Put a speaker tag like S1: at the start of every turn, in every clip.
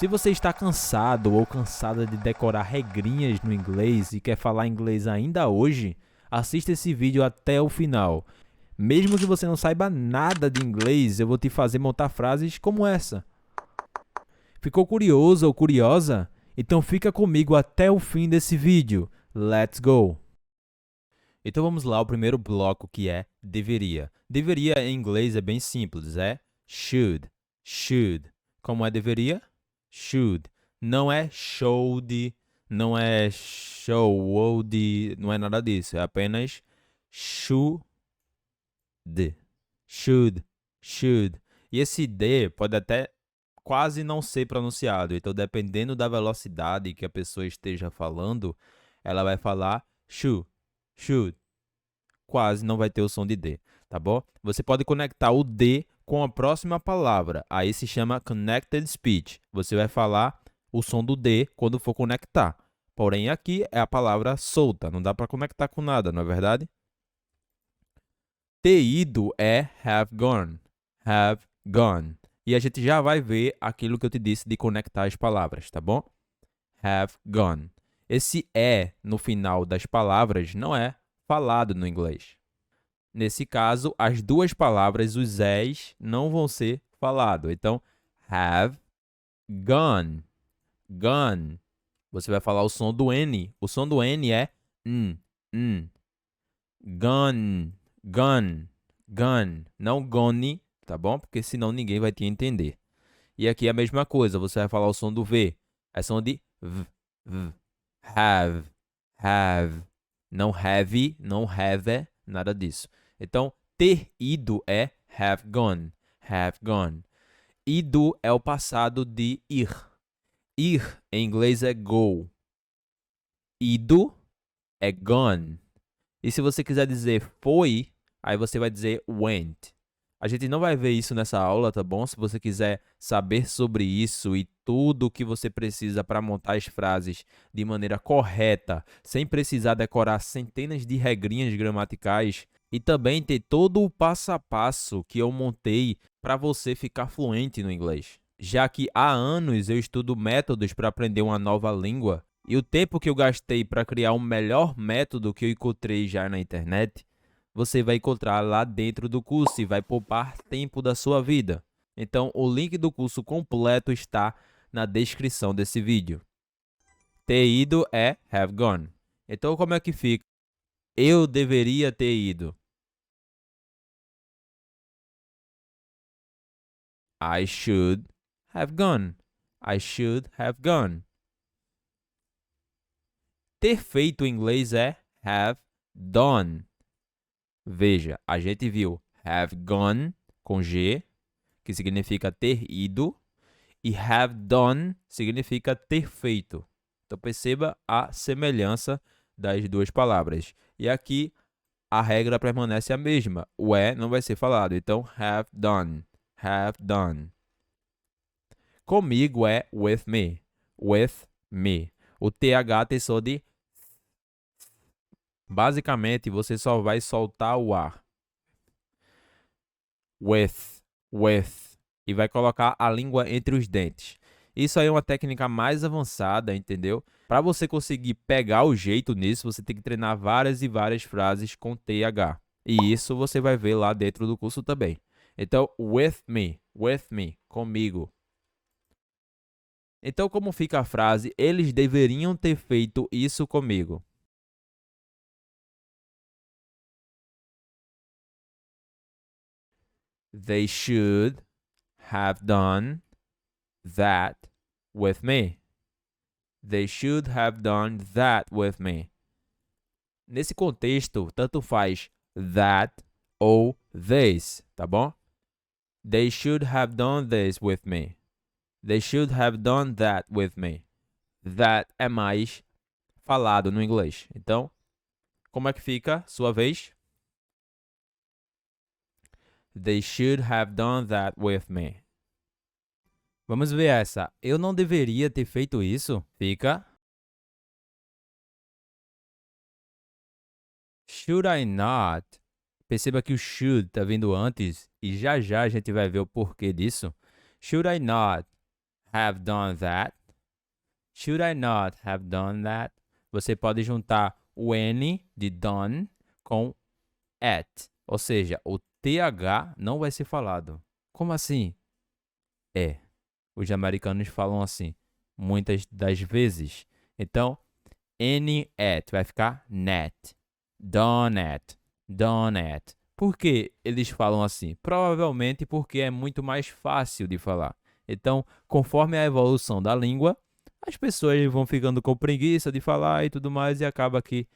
S1: Se você está cansado ou cansada de decorar regrinhas no inglês e quer falar inglês ainda hoje, assista esse vídeo até o final. Mesmo que você não saiba nada de inglês, eu vou te fazer montar frases como essa. Ficou curioso ou curiosa? Então fica comigo até o fim desse vídeo. Let's go! Então vamos lá, o primeiro bloco que é deveria. Deveria em inglês é bem simples, é should, should. Como é deveria? Should. Não é should, não é showed, não é nada disso. É apenas should, should, should. E esse D pode até quase não ser pronunciado. Então, dependendo da velocidade que a pessoa esteja falando, ela vai falar should, should. Quase não vai ter o som de D, tá bom? Você pode conectar o D com a próxima palavra. Aí se chama connected speech. Você vai falar o som do D quando for conectar. Porém, aqui é a palavra solta. Não dá para conectar com nada, não é verdade? Ter ido é have gone. Have gone. E a gente já vai ver aquilo que eu te disse de conectar as palavras, tá bom? Have gone. Esse é no final das palavras não é falado no inglês. Nesse caso, as duas palavras, os es, não vão ser falados. Então, have gone. Gone. Você vai falar o som do N. O som do N é n. Gone. Gone. Gone. Não gone, tá bom? Porque senão ninguém vai te entender. E aqui é a mesma coisa. Você vai falar o som do V. É som de v. Have. Have. Não have, não have, nada disso. Então, ter ido é have gone. Have gone. Ido é o passado de ir. Ir em inglês é go. Ido é gone. E se você quiser dizer foi, aí você vai dizer went. A gente não vai ver isso nessa aula, tá bom? Se você quiser saber sobre isso e tudo o que você precisa para montar as frases de maneira correta, sem precisar decorar centenas de regrinhas gramaticais e também ter todo o passo a passo que eu montei para você ficar fluente no inglês. Já que há anos eu estudo métodos para aprender uma nova língua e o tempo que eu gastei para criar um melhor método que eu encontrei já na internet, você vai encontrar lá dentro do curso e vai poupar tempo da sua vida. Então, o link do curso completo está na descrição desse vídeo. Ter ido é have gone. Então, como é que fica? Eu deveria ter ido. I should have gone. I should have gone. Ter feito em inglês é have done. Veja, a gente viu have gone com G, que significa ter ido, e have done significa ter feito. Então perceba a semelhança das duas palavras. E aqui a regra permanece a mesma. O E não vai ser falado. Então have done. Have done. Comigo é with me. With me. O TH tem som de... Basicamente, você só vai soltar o ar. With. E vai colocar a língua entre os dentes. Isso aí é uma técnica mais avançada, entendeu? Para você conseguir pegar o jeito nisso, você tem que treinar várias e várias frases com TH. E isso você vai ver lá dentro do curso também. Então, with me, comigo. Então, como fica a frase? Eles deveriam ter feito isso comigo. They should have done that with me. They should have done that with me. Nesse contexto, tanto faz that ou this, tá bom? They should have done this with me. They should have done that with me. That é mais falado no inglês. Então, como é que fica? Sua vez. They should have done that with me. Vamos ver essa. Eu não deveria ter feito isso. Fica. Should I not? Perceba que o should está vindo antes e já já a gente vai ver o porquê disso. Should I not have done that? Should I not have done that? Você pode juntar o N de done com at. Ou seja, o TH não vai ser falado. Como assim? Os americanos falam assim, muitas das vezes. Então, N at vai ficar net. Done at. Done at. Por que eles falam assim? Provavelmente porque é muito mais fácil de falar. Então, conforme a evolução da língua, as pessoas vão ficando com preguiça de falar e tudo mais, e acaba aqui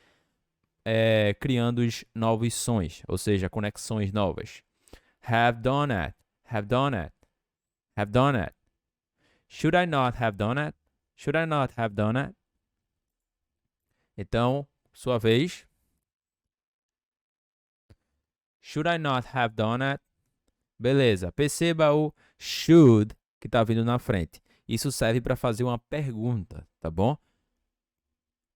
S1: criando os novos sons, ou seja, conexões novas. Have done it. Have done it. Have done it. Should I not have done it? Should I not have done it? Então, sua vez. Should I not have done it? Beleza. Perceba o should que está vindo na frente. Isso serve para fazer uma pergunta, tá bom?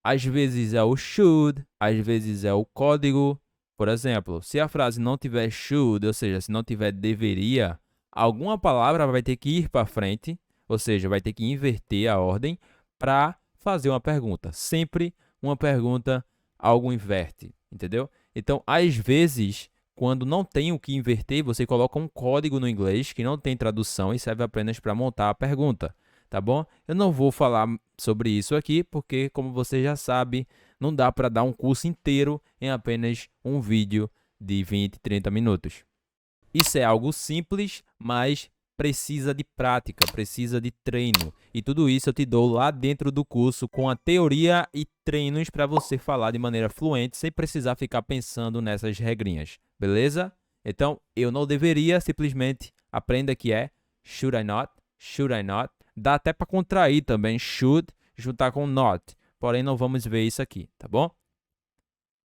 S1: Às vezes é o should, às vezes é o código. Por exemplo, se a frase não tiver should, ou seja, se não tiver deveria, alguma palavra vai ter que ir para frente, ou seja, vai ter que inverter a ordem para fazer uma pergunta. Sempre uma pergunta, algo inverte, entendeu? Então, às vezes, quando não tem o que inverter, você coloca um código no inglês que não tem tradução e serve apenas para montar a pergunta, tá bom? Eu não vou falar sobre isso aqui, porque, como você já sabe, não dá para dar um curso inteiro em apenas um vídeo de 20, 30 minutos. Isso é algo simples, mas precisa de prática, precisa de treino. E tudo isso eu te dou lá dentro do curso com a teoria e treinos para você falar de maneira fluente, sem precisar ficar pensando nessas regrinhas, beleza? Então, eu não deveria, simplesmente aprenda que é should I not, should I not. Dá até para contrair também, should, juntar com not. Porém, não vamos ver isso aqui, tá bom?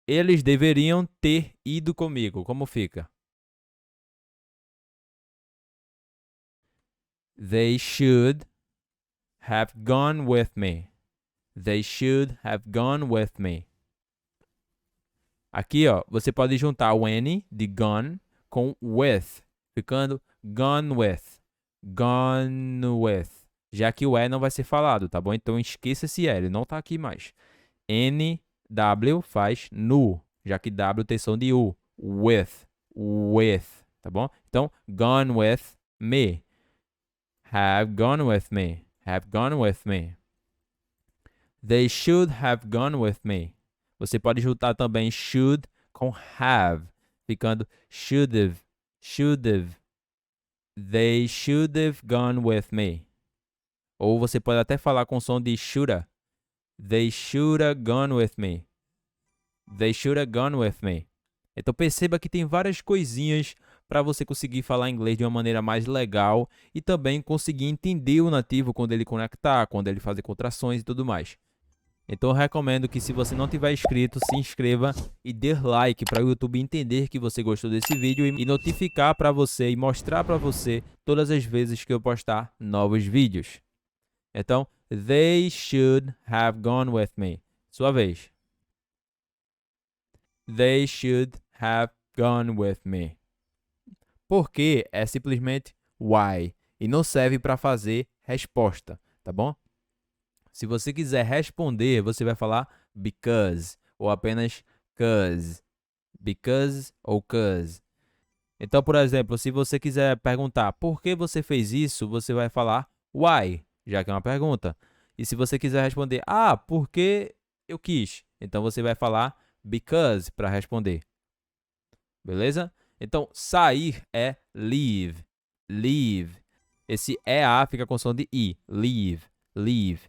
S1: Eles deveriam ter ido comigo. Como fica? They should have gone with me. They should have gone with me. Aqui, ó, você pode juntar o N de gone com with, ficando gone with. Gone with. Já que o E não vai ser falado, tá bom? Então esqueça esse E, ele não tá aqui mais. N, W faz nu, já que W tem som de U. With, tá bom? Então, gone with me. Have gone with me. Have gone with me. They should have gone with me. Você pode juntar também should com have, ficando should have, should have. They should have gone with me. Ou você pode até falar com som de shoulda. They should have gone with me. They should have gone with me. Então perceba que tem várias coisinhas para você conseguir falar inglês de uma maneira mais legal e também conseguir entender o nativo quando ele conectar, quando ele fazer contrações e tudo mais. Então eu recomendo que, se você não tiver inscrito, se inscreva e dê like para o YouTube entender que você gostou desse vídeo e notificar para você e mostrar para você todas as vezes que eu postar novos vídeos. Então, they should have gone with me. Sua vez. They should have gone with me. Porque é simplesmente why e não serve para fazer resposta, tá bom? Se você quiser responder, você vai falar because ou apenas cause. Because ou cause. Então, por exemplo, se você quiser perguntar por que você fez isso, você vai falar why, já que é uma pergunta. E se você quiser responder, porque eu quis, então você vai falar because para responder. Beleza? Então, sair é leave. Leave. Esse EA fica com som de I. Leave. Leave.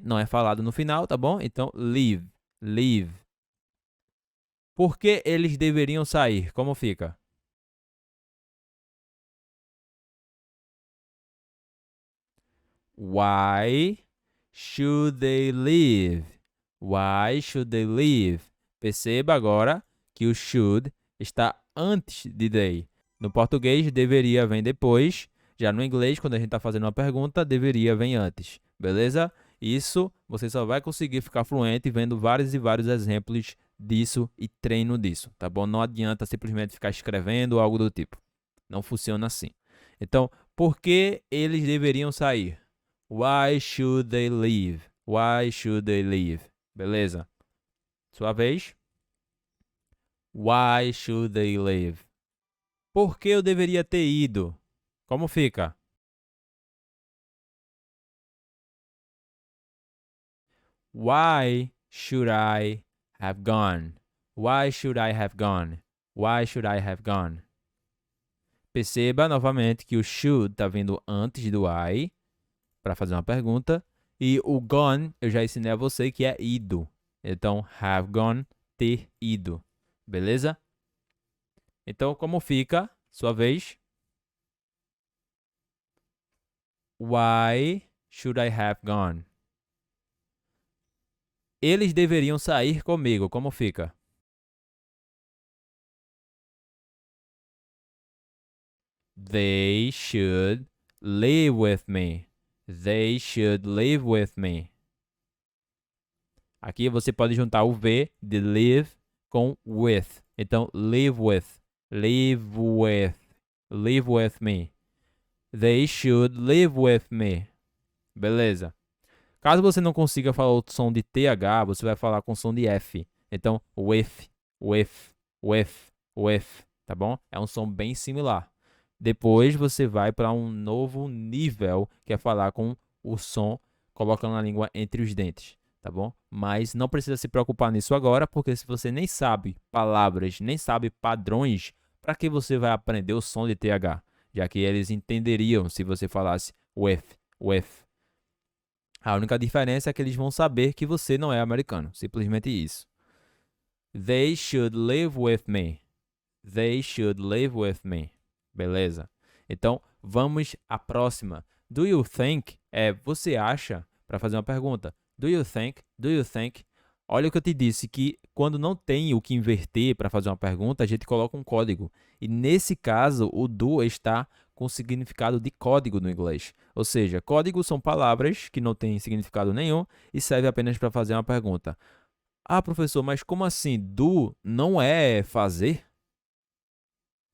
S1: Não é falado no final, tá bom? Então, leave. Leave. Por que eles deveriam sair? Como fica? Why should they leave? Why should they leave? Perceba agora que o should está antes de they. No português, deveria vem depois. Já no inglês, quando a gente está fazendo uma pergunta, deveria vem antes. Beleza? Isso você só vai conseguir ficar fluente vendo vários e vários exemplos disso e treino disso, tá bom? Não adianta simplesmente ficar escrevendo ou algo do tipo. Não funciona assim. Então, por que eles deveriam sair? Why should they leave? Why should they leave? Beleza? Sua vez. Why should they leave? Por que eu deveria ter ido? Como fica? Why should I have gone? Why should I have gone? Why should I have gone? Perceba novamente que o should está vindo antes do I para fazer uma pergunta. E o gone eu já ensinei a você que é ido. Então, have gone, ter ido. Beleza? Então, como fica? Sua vez. Why should I have gone? Eles deveriam sair comigo. Como fica? They should live with me. They should live with me. Aqui você pode juntar o V de live com with. Então, live with. Live with. Live with me. They should live with me. Beleza. Caso você não consiga falar o som de TH, você vai falar com som de F. Então, with, tá bom? É um som bem similar. Depois você vai para um novo nível, que é falar com o som, colocando a língua entre os dentes, tá bom? Mas não precisa se preocupar nisso agora, porque se você nem sabe palavras, nem sabe padrões, para que você vai aprender o som de TH? Já que eles entenderiam se você falasse with. A única diferença é que eles vão saber que você não é americano. Simplesmente isso. They should live with me. They should live with me. Beleza? Então, vamos à próxima. Do you think é você acha para fazer uma pergunta. Do you think? Do you think? Olha o que eu te disse, que quando não tem o que inverter para fazer uma pergunta, a gente coloca um código. E nesse caso, o do está com significado de código no inglês. Ou seja, códigos são palavras que não têm significado nenhum e servem apenas para fazer uma pergunta. Ah, professor, mas como assim? Do não é fazer?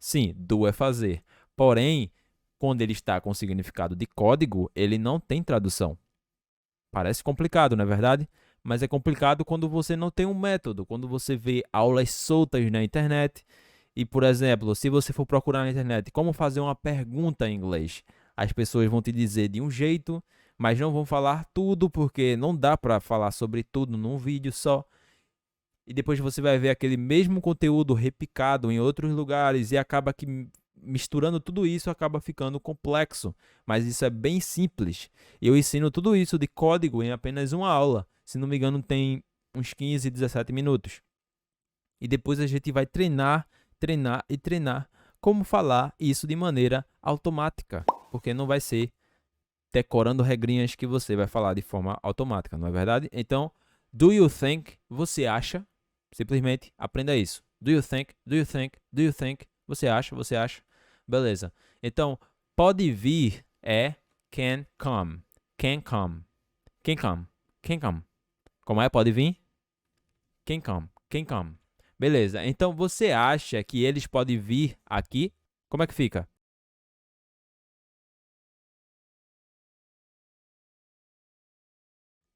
S1: Sim, do é fazer. Porém, quando ele está com significado de código, ele não tem tradução. Parece complicado, não é verdade? Mas é complicado quando você não tem um método, quando você vê aulas soltas na internet. E, por exemplo, se você for procurar na internet como fazer uma pergunta em inglês, as pessoas vão te dizer de um jeito, mas não vão falar tudo, porque não dá para falar sobre tudo num vídeo só. E depois você vai ver aquele mesmo conteúdo replicado em outros lugares e acaba que misturando tudo isso acaba ficando complexo. Mas isso é bem simples. Eu ensino tudo isso de código em apenas uma aula. Se não me engano, tem uns 15, 17 minutos. E depois a gente vai treinar como falar isso de maneira automática, porque não vai ser decorando regrinhas que você vai falar de forma automática, não é verdade? Então, do you think, você acha, simplesmente aprenda isso. Do you think, do you think, do you think, você acha, beleza. Então, pode vir é can come, can come, can come, can come. Como é? Pode vir? Can come, can come. Beleza, então você acha que eles podem vir aqui? Como é que fica?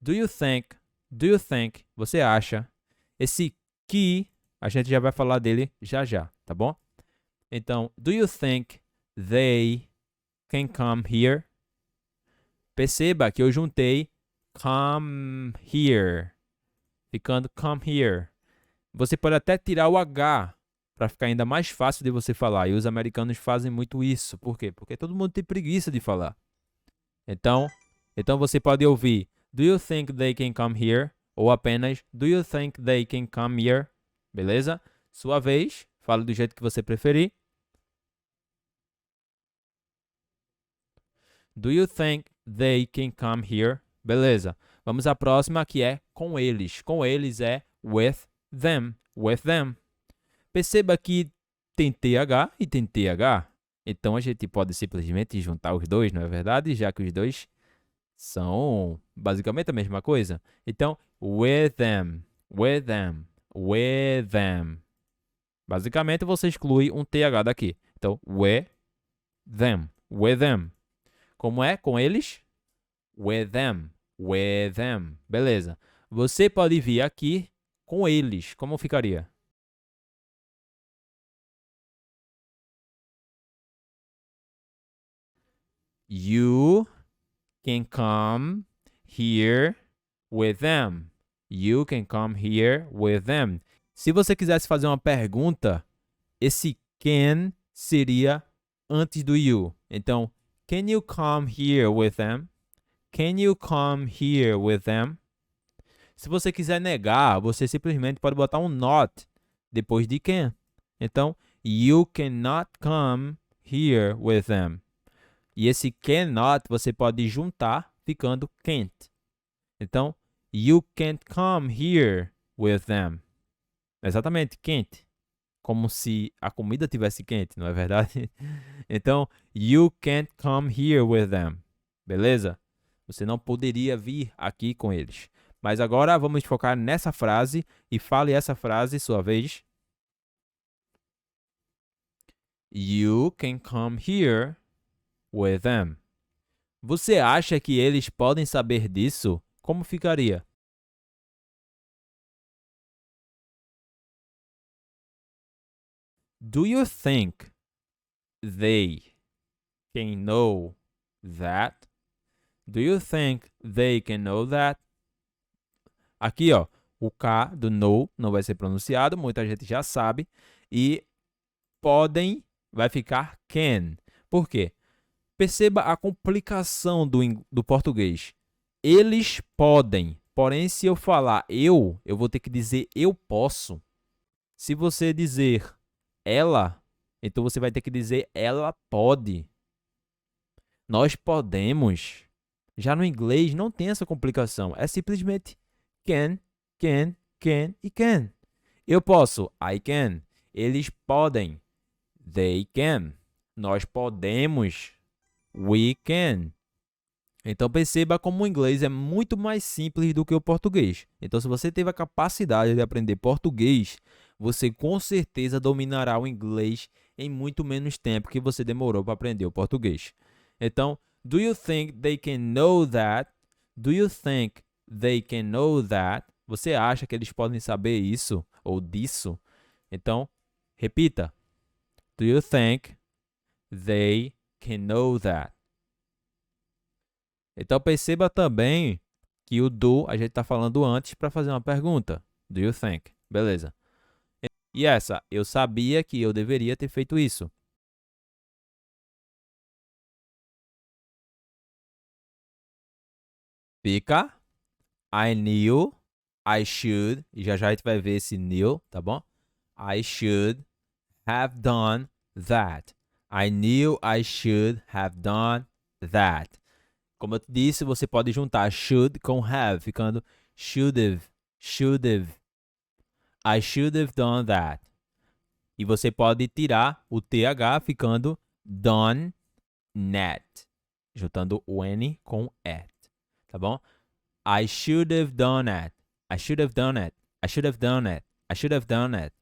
S1: Do you think? Do you think? Você acha? Esse que a gente já vai falar dele já, tá bom? Então, do you think they can come here? Perceba que eu juntei come here, ficando come here. Você pode até tirar o H para ficar ainda mais fácil de você falar. E os americanos fazem muito isso. Por quê? Porque todo mundo tem preguiça de falar. Então você pode ouvir do you think they can come here? Ou apenas do you think they can come here? Beleza? Sua vez. Fale do jeito que você preferir. Do you think they can come here? Beleza. Vamos à próxima, que é com eles. Com eles é with them. With them. Perceba que tem TH e tem TH. Então a gente pode simplesmente juntar os dois, não é verdade? Já que os dois são basicamente a mesma coisa. Então, with them, with them, with them. Basicamente você exclui um TH daqui. Então, with them, with them. Como é? Com eles? With them. With them. Beleza. Você pode vir aqui com eles. Como ficaria? You can come here with them. You can come here with them. Se você quisesse fazer uma pergunta, esse can seria antes do you. Então, can you come here with them? Can you come here with them? Se você quiser negar, você simplesmente pode botar um not depois de can. Então, you cannot come here with them. E esse cannot você pode juntar ficando can't. Então, you can't come here with them. Exatamente, can't. Como se a comida tivesse quente, não é verdade? Então, you can't come here with them. Beleza? Você não poderia vir aqui com eles. Mas agora vamos focar nessa frase e fale essa frase sua vez. You can come here with them. Você acha que eles podem saber disso? Como ficaria? Do you think they can know that? Do you think they can know that? Aqui, ó, o K do know não vai ser pronunciado, muita gente já sabe. E podem vai ficar can. Por quê? Perceba a complicação do português. Eles podem, porém, se eu falar eu vou ter que dizer eu posso. Se você dizer ela, então você vai ter que dizer ela pode. Nós podemos. Já no inglês não tem essa complicação. É simplesmente can e can. Eu posso, I can. Eles podem, they can. Nós podemos, we can. Então perceba como o inglês é muito mais simples do que o português. Então se você teve a capacidade de aprender português, você com certeza dominará o inglês em muito menos tempo que você demorou para aprender o português. Então, do you think they can know that? Do you think they can know that? Você acha que eles podem saber isso ou disso? Então, repita. Do you think they can know that? Então, perceba também que o do a gente está falando antes para fazer uma pergunta. Do you think? Beleza. E essa, eu sabia que eu deveria ter feito isso. Fica. I knew, I should. E já a gente vai ver esse knew, tá bom? I should have done that. I knew I should have done that. Como eu te disse, você pode juntar should com have, ficando should have. I should have done that. E você pode tirar o TH ficando done net, juntando o N com at, tá bom? I should have done it. I should have done it. I should have done it. I should have done it.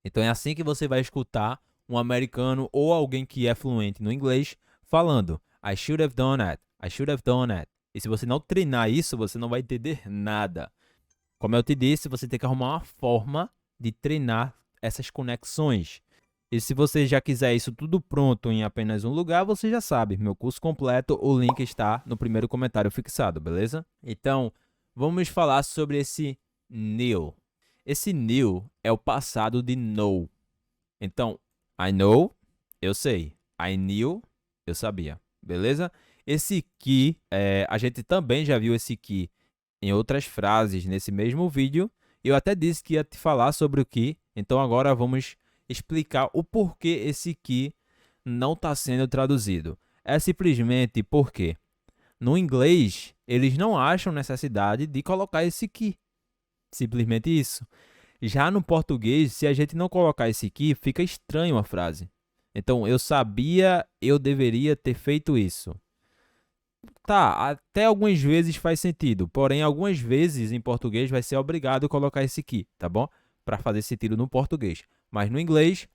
S1: Então é assim que você vai escutar um americano ou alguém que é fluente no inglês falando I should have done it. I should have done it. E se você não treinar isso, você não vai entender nada. Como eu te disse, você tem que arrumar uma forma de treinar essas conexões. E se você já quiser isso tudo pronto em apenas um lugar, você já sabe. Meu curso completo, o link está no primeiro comentário fixado, beleza? Então, vamos falar sobre esse knew. Esse knew é o passado de know. Então, I know, eu sei. I knew, eu sabia. Beleza? Esse que, a gente também já viu esse que em outras frases nesse mesmo vídeo. Eu até disse que ia te falar sobre o que, então agora vamos explicar o porquê esse que não está sendo traduzido. É simplesmente porque no inglês eles não acham necessidade de colocar esse que. Simplesmente isso. Já no português, se a gente não colocar esse que, fica estranho a frase. Então, eu sabia, eu deveria ter feito isso. Tá, até algumas vezes faz sentido, porém algumas vezes em português vai ser obrigado a colocar esse que, tá bom? Para fazer sentido no português. Mas no inglês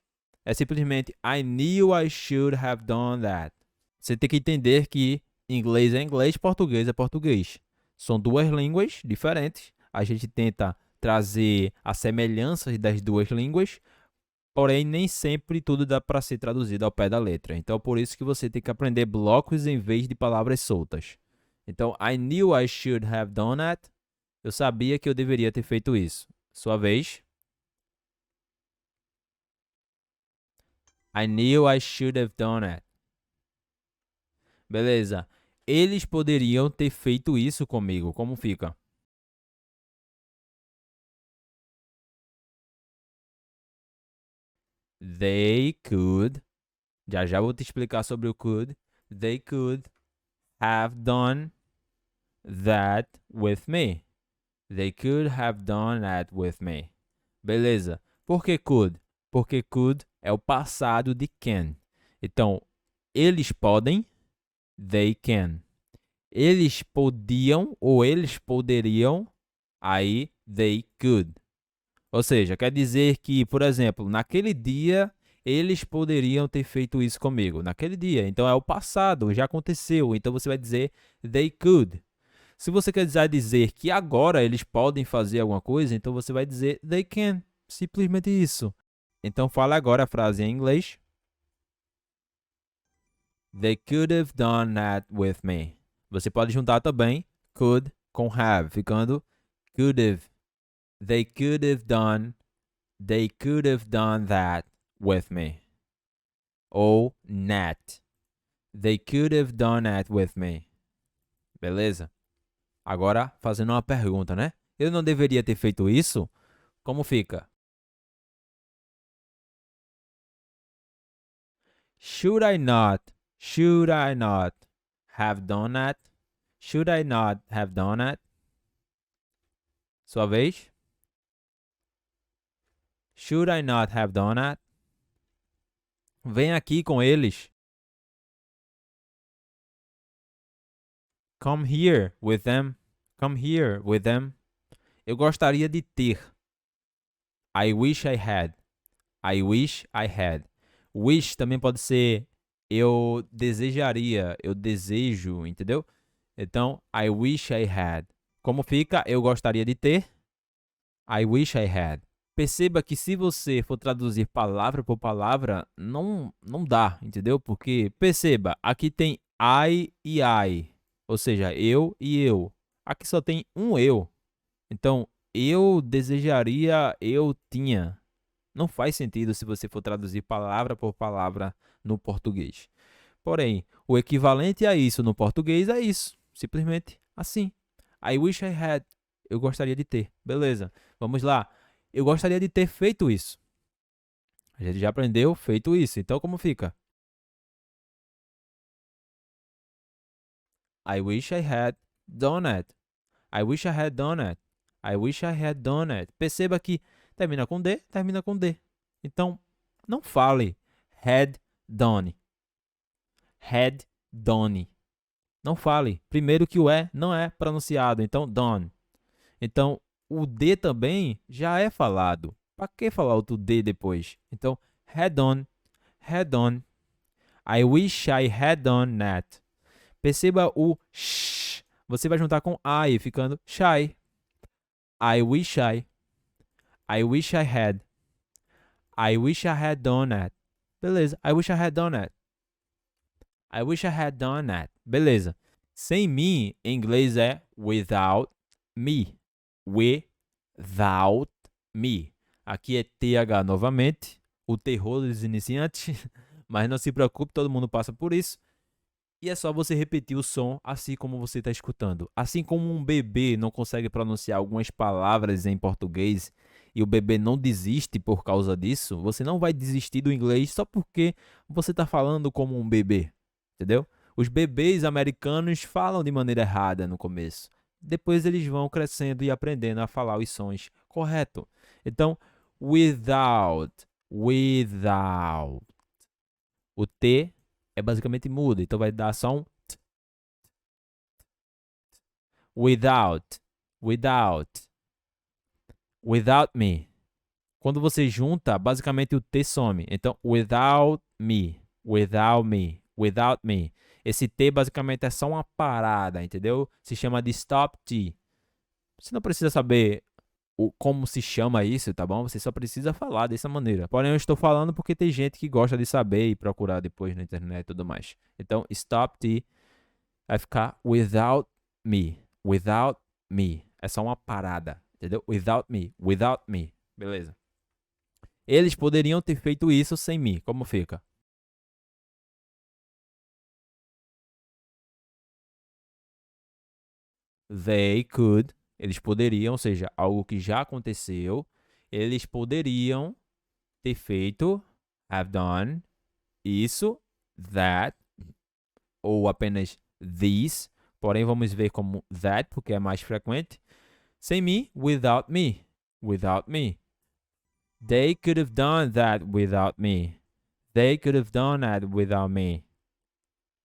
S1: é simplesmente I knew I should have done that. Você tem que entender que Inglês é inglês, português é português. São duas línguas diferentes. A gente tenta trazer as semelhanças das duas línguas, porém nem sempre tudo dá para ser traduzido ao pé da letra. Então, por isso que você tem que aprender blocos em vez de palavras soltas. Então, I knew I should have done that. Eu sabia que eu deveria ter feito isso. Sua vez. I knew I should have done that. Beleza. Eles poderiam ter feito isso comigo. Como fica? They could. Já já vou te explicar sobre o could. They could have done that with me. They could have done that with me. Beleza. Por que could? Porque could é o passado de can. Então, eles podem, they can. Eles podiam ou eles poderiam, aí they could. Ou seja, quer dizer que, por exemplo, naquele dia eles poderiam ter feito isso comigo. Naquele dia. Então é o passado, já aconteceu. Então você vai dizer they could. Se você quiser dizer que agora eles podem fazer alguma coisa, então você vai dizer they can. Simplesmente isso. Então fala agora a frase em inglês. They could have done that with me. Você pode juntar também could com have, ficando could have. They could have done that with me. Ou not. They could have done that with me. Beleza? Agora, fazendo uma pergunta, né? Eu não deveria ter feito isso? Como fica? Should I not have done that? Should I not have done that? Sua vez? Should I not have done that? Vem aqui com eles. Come here with them. Come here with them. Eu gostaria de ter. I wish I had. I wish I had. Wish também pode ser eu desejaria, eu desejo, entendeu? Então, I wish I had. Como fica? Eu gostaria de ter. I wish I had. Perceba que se você for traduzir palavra por palavra, não dá, entendeu? Porque, perceba, aqui tem I e I. Ou seja, eu e eu. Aqui só tem um eu. Então, eu desejaria, eu tinha. Não faz sentido se você for traduzir palavra por palavra no português. Porém, o equivalente a isso no português é isso. Simplesmente assim. I wish I had. Eu gostaria de ter. Beleza. Vamos lá. Eu gostaria de ter feito isso. A gente já aprendeu feito isso. Então, como fica? I wish I had done it. I wish I had done it. I wish I had done it. Perceba que termina com D, termina com D. Então, não fale had done. Had done. Não fale. Primeiro que o E não é pronunciado. Então, done. Então, o D também já é falado. Para que falar outro D depois? Então, had done. Had done. I wish I had done that. Perceba o sh. Você vai juntar com I, ficando shy. I wish I. I wish I had. I wish I had done that. Beleza. I wish I had done that. I wish I had done that. Beleza. Sem mim, em inglês é without me. Without me. Aqui é TH novamente. O terror dos iniciantes. Mas não se preocupe, todo mundo passa por isso. E é só você repetir o som assim como você está escutando. Assim como um bebê não consegue pronunciar algumas palavras em português e o bebê não desiste por causa disso, você não vai desistir do inglês só porque você está falando como um bebê, entendeu? Os bebês americanos falam de maneira errada no começo. Depois eles vão crescendo e aprendendo a falar os sons corretos. Então, without. O T é basicamente mudo, então vai dar só um t. Without me. Quando você junta, basicamente o T some. Então, without me. Esse T basicamente é só uma parada, entendeu? Se chama de stop T. Você não precisa saber como se chama isso, tá bom? Você só precisa falar dessa maneira. Porém, eu estou falando porque tem gente que gosta de saber e procurar depois na internet e tudo mais. Então, stop T vai ficar without me. Without me. É só uma parada, entendeu? Without me. Without me. Beleza. Eles poderiam ter feito isso sem mim. Como fica? They could. Eles poderiam, ou seja, algo que já aconteceu. Eles poderiam ter feito, have done, isso, that, ou apenas these. Porém, vamos ver como that, porque é mais frequente. Sem me, without me. Without me. They could have done that without me. They could have done that without me.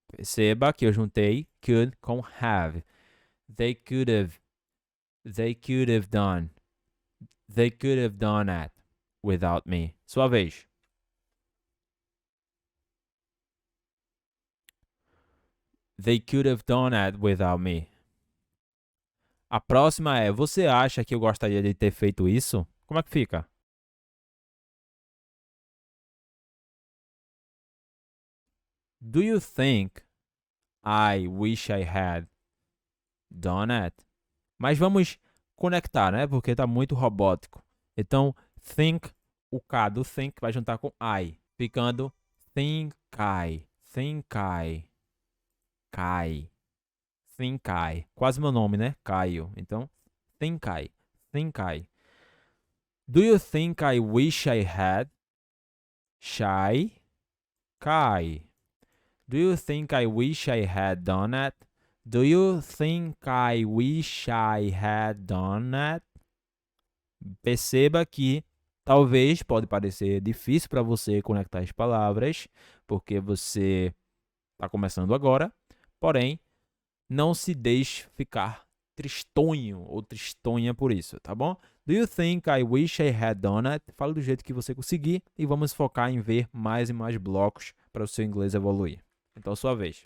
S1: Perceba que eu juntei could com have. They could have. They could have done. They could have done that without me. Sua vez. They could have done that without me. A próxima é: você acha que eu gostaria de ter feito isso? Como é que fica? Do you think I wish I had done it? Mas vamos conectar, né? Porque tá muito robótico. Então, think, o K do think vai juntar com I, ficando think I, Kai. Think I. Quase meu nome, né? Caio. Então, think I. Do you think I wish I had? Shy. Kai. Do you think I wish I had done it? Do you think I wish I had done it? Perceba que talvez pode parecer difícil para você conectar as palavras, porque você está começando agora, porém, não se deixe ficar tristonho ou tristonha por isso, tá bom? Do you think I wish I had done it? Fala do jeito que você conseguir e vamos focar em ver mais e mais blocos para o seu inglês evoluir. Então, sua vez.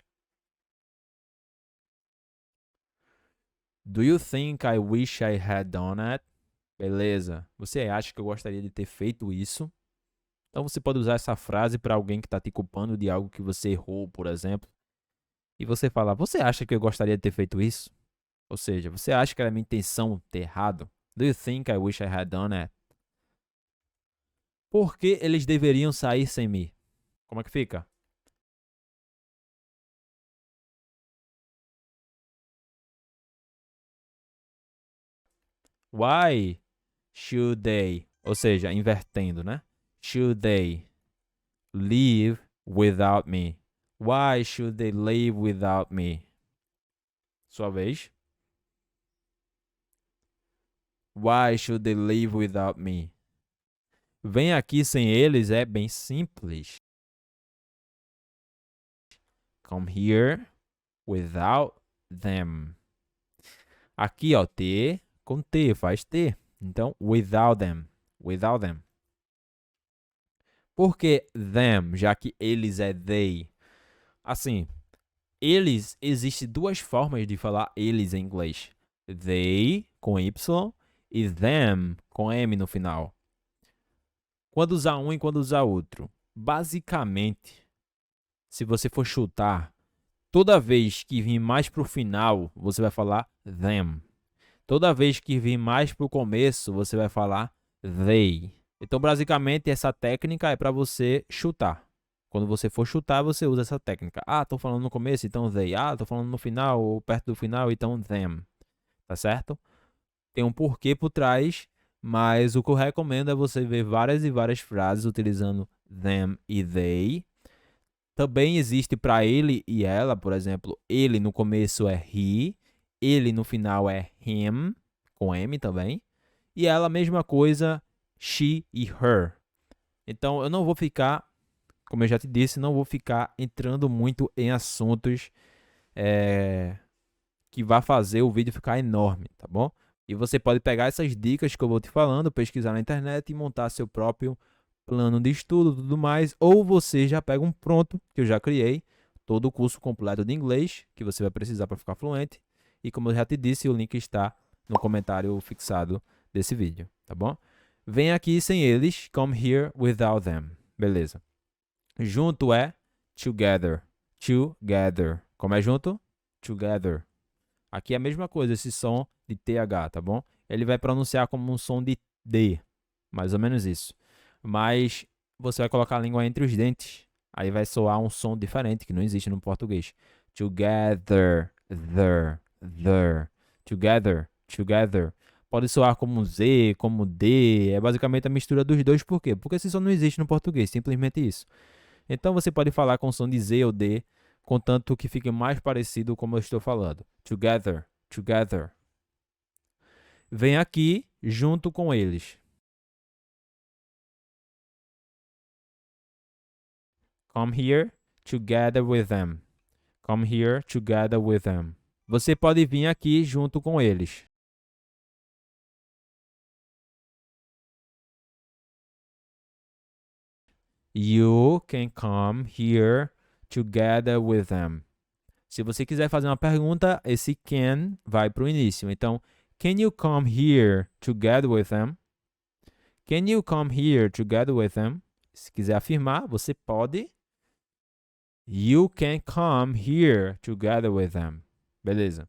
S1: Do you think I wish I had done it? Beleza. Você acha que eu gostaria de ter feito isso? Então, você pode usar essa frase para alguém que está te culpando de algo que você errou, por exemplo. E você fala, você acha que eu gostaria de ter feito isso? Ou seja, você acha que era minha intenção ter errado? Do you think I wish I had done it? Por que eles deveriam sair sem mim? Como é que fica? Why should they? Ou seja, invertendo, né? Should they leave without me? Why should they leave without me? Sua vez. Why should they leave without me? Vem aqui sem eles é bem simples. Come here without them. Aqui, ó, T com T, faz T. Então, without them. Without them. Por que them, já que eles é they? Assim, eles, existe duas formas de falar eles em inglês. They, com Y, e them, com M no final. Quando usar um e quando usar outro? Basicamente, se você for chutar, toda vez que vir mais pro final, você vai falar them. Toda vez que vir mais pro começo, você vai falar they. Então, basicamente, essa técnica é para você chutar. Quando você for chutar, você usa essa técnica. Ah, tô falando no começo, então they. Ah, tô falando no final ou perto do final, então them. Tá certo? Tem um porquê por trás, mas o que eu recomendo é você ver várias e várias frases utilizando them e they. Também existe para ele e ela, por exemplo, ele no começo é he, ele no final é him, com M também, e ela, mesma coisa, she e her. Então, eu não vou ficar, como eu já te disse, não vou ficar entrando muito em assuntos que vai fazer o vídeo ficar enorme, tá bom? E você pode pegar essas dicas que eu vou te falando, pesquisar na internet e montar seu próprio plano de estudo e tudo mais, ou você já pega um pronto, que eu já criei, todo o curso completo de inglês que você vai precisar para ficar fluente. E como eu já te disse, o link está no comentário fixado desse vídeo, tá bom? Vem aqui sem eles, come here without them. Beleza. Junto é together. Together. Como é junto? Together. Aqui é a mesma coisa, esse som de TH, tá bom? Ele vai pronunciar como um som de D, mais ou menos isso. Mas você vai colocar a língua entre os dentes, aí vai soar um som diferente, que não existe no português. Together, there. Together, together. Pode soar como um Z, como D, é basicamente a mistura dos dois, por quê? Porque esse som não existe no português, simplesmente isso. Então você pode falar com som de Z ou D, contanto que fique mais parecido como eu estou falando. Together, together. Vem aqui junto com eles. Come here together with them. Come here together with them. Você pode vir aqui junto com eles. You can come here together with them. Se você quiser fazer uma pergunta, esse can vai para o início. Então, can you come here together with them? Can you come here together with them? Se quiser afirmar, você pode. You can come here together with them. Beleza.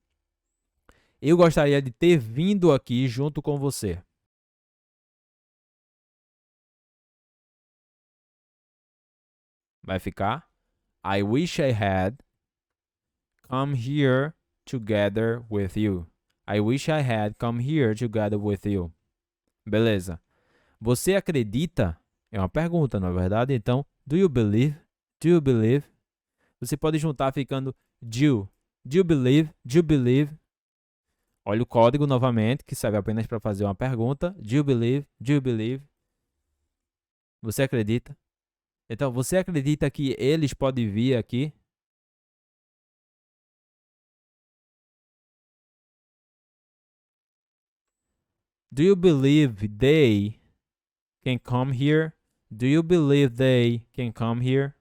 S1: Eu gostaria de ter vindo aqui junto com você. Vai ficar I wish I had come here together with you. I wish I had come here together with you. Beleza. Você acredita? É uma pergunta, não é verdade? Então, do you believe? Do you believe? Você pode juntar ficando do. Do you believe? Do you believe? Olha o código novamente, que serve apenas para fazer uma pergunta. Do you believe? Do you believe? Você acredita? Então, você acredita que eles podem vir aqui? Do you believe they can come here? Do you believe they can come here?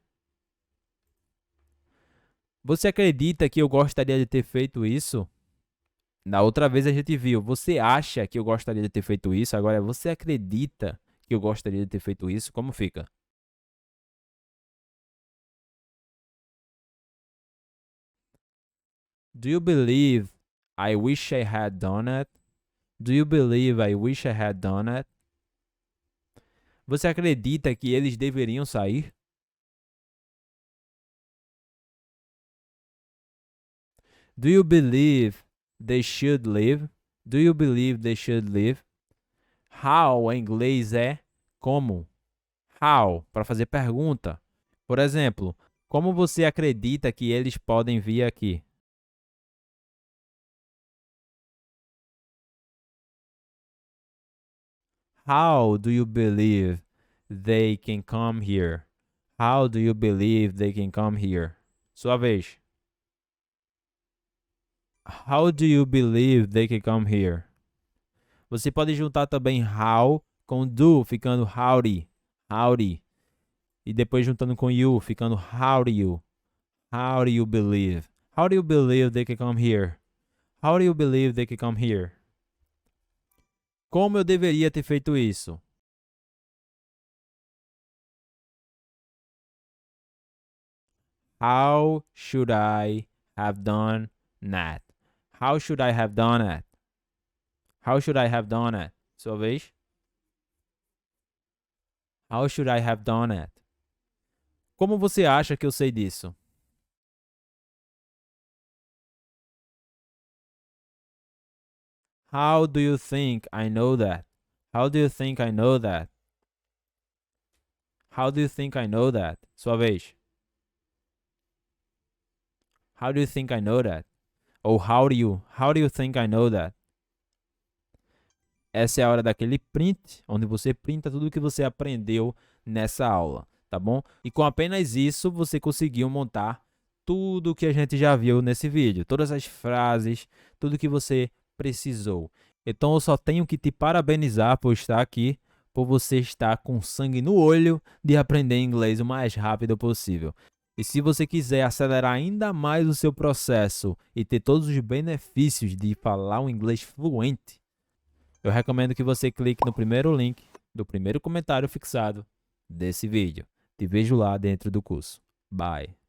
S1: Você acredita que eu gostaria de ter feito isso? Na outra vez a gente viu, você acha que eu gostaria de ter feito isso? Agora, você acredita que eu gostaria de ter feito isso? Como fica? Do you believe I wish I had done it? Do you believe I wish I had done it? Você acredita que eles deveriam sair? Do you believe they should leave? Do you believe they should leave? How em inglês é como. How, para fazer pergunta. Por exemplo, como você acredita que eles podem vir aqui? How do you believe they can come here? How do you believe they can come here? Sua vez. How do you believe they can come here? Você pode juntar também how com do, ficando howdy, howdy. E depois juntando com you, ficando how do you? How do you believe? How do you believe they can come here? How do you believe they can come here? Como eu deveria ter feito isso? How should I have done that? How should I have done it? How should I have done it? Sua vez. How should I have done it? Como você acha que eu sei disso? How do you think I know that? How do you think I know that? How do you think I know that? Sua vez. How do you think I know that? Ou how do you think I know that? Essa é a hora daquele print, onde você printa tudo que você aprendeu nessa aula, tá bom? E com apenas isso, você conseguiu montar tudo que a gente já viu nesse vídeo. Todas as frases, tudo que você precisou. Então, eu só tenho que te parabenizar por estar aqui, por você estar com sangue no olho de aprender inglês o mais rápido possível. E se você quiser acelerar ainda mais o seu processo e ter todos os benefícios de falar um inglês fluente, eu recomendo que você clique no primeiro link do primeiro comentário fixado desse vídeo. Te vejo lá dentro do curso. Bye!